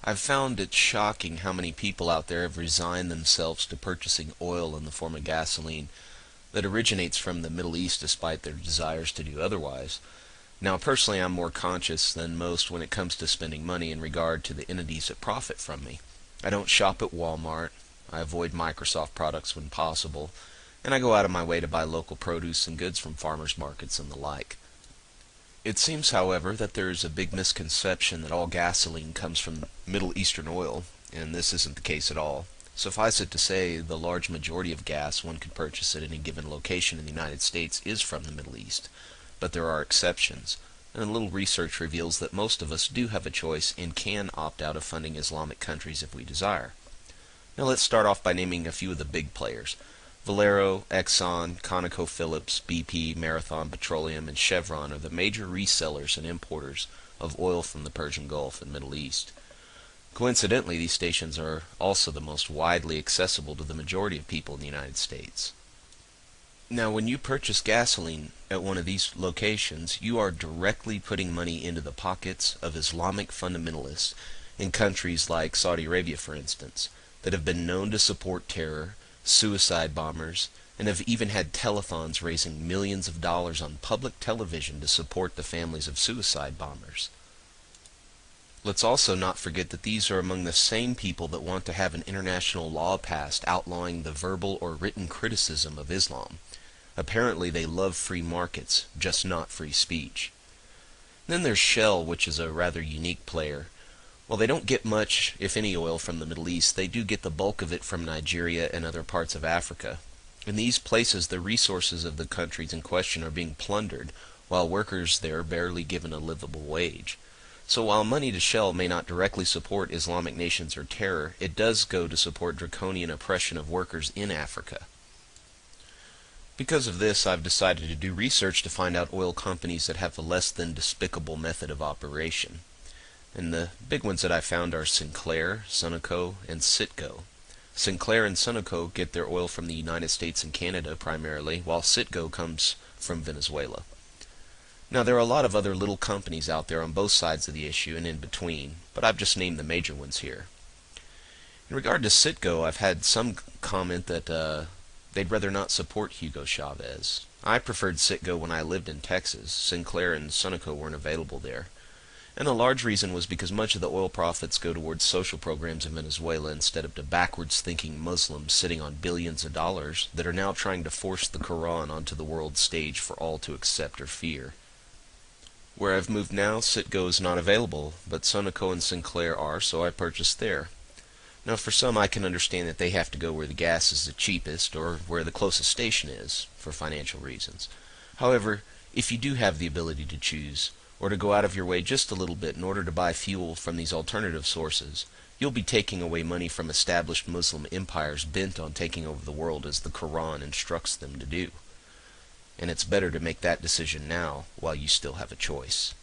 I've found it shocking how many people out there have resigned themselves to purchasing oil in the form of gasoline that originates from the Middle East despite their desires to do otherwise. Now, personally, I'm more conscious than most when it comes to spending money in regard to the entities that profit from me. I don't shop at Walmart, I avoid Microsoft products when possible, and I go out of my way to buy local produce and goods from farmers markets and the like. It seems, however, that there is a big misconception that all gasoline comes from Middle Eastern oil, and this isn't the case at all. Suffice it to say, the large majority of gas one could purchase at any given location in the United States is from the Middle East. But there are exceptions, and a little research reveals that most of us do have a choice and can opt out of funding Islamic countries if we desire. Now let's start off by naming a few of the big players. Valero, Exxon, ConocoPhillips, BP, Marathon Petroleum, and Chevron are the major resellers and importers of oil from the Persian Gulf and Middle East. Coincidentally, these stations are also the most widely accessible to the majority of people in the United States. Now, when you purchase gasoline at one of these locations, you are directly putting money into the pockets of Islamic fundamentalists in countries like Saudi Arabia, for instance, that have been known to support terror, suicide bombers, and have even had telethons raising millions of dollars on public television to support the families of suicide bombers. Let's also not forget that these are among the same people that want to have an international law passed outlawing the verbal or written criticism of Islam. Apparently they love free markets, just not free speech. Then there's Shell, which is a rather unique player. While they don't get much, if any, oil from the Middle East, they do get the bulk of it from Nigeria and other parts of Africa. In these places, the resources of the countries in question are being plundered, while workers there are barely given a livable wage. So while money to Shell may not directly support Islamic nations or terror, it does go to support draconian oppression of workers in Africa. Because of this, I've decided to do research to find out oil companies that have a less than despicable method of operation. And the big ones that I found are Sinclair, Sunoco, and Citgo. Sinclair and Sunoco get their oil from the United States and Canada primarily, while Citgo comes from Venezuela. Now, there are a lot of other little companies out there on both sides of the issue and in between, but I've just named the major ones here. In regard to Citgo, I've had some comment that they'd rather not support Hugo Chavez. I preferred Citgo when I lived in Texas. Sinclair and Sunoco weren't available there. And a large reason was because much of the oil profits go towards social programs in Venezuela instead of to backwards-thinking Muslims sitting on billions of dollars that are now trying to force the Quran onto the world stage for all to accept or fear. Where I've moved now, Citgo is not available, but Sunoco and Sinclair are, so I purchased there. Now, for some, I can understand that they have to go where the gas is the cheapest or where the closest station is, for financial reasons. However, if you do have the ability to choose, or to go out of your way just a little bit in order to buy fuel from these alternative sources, you'll be taking away money from established Muslim empires bent on taking over the world as the Quran instructs them to do. And it's better to make that decision now while you still have a choice.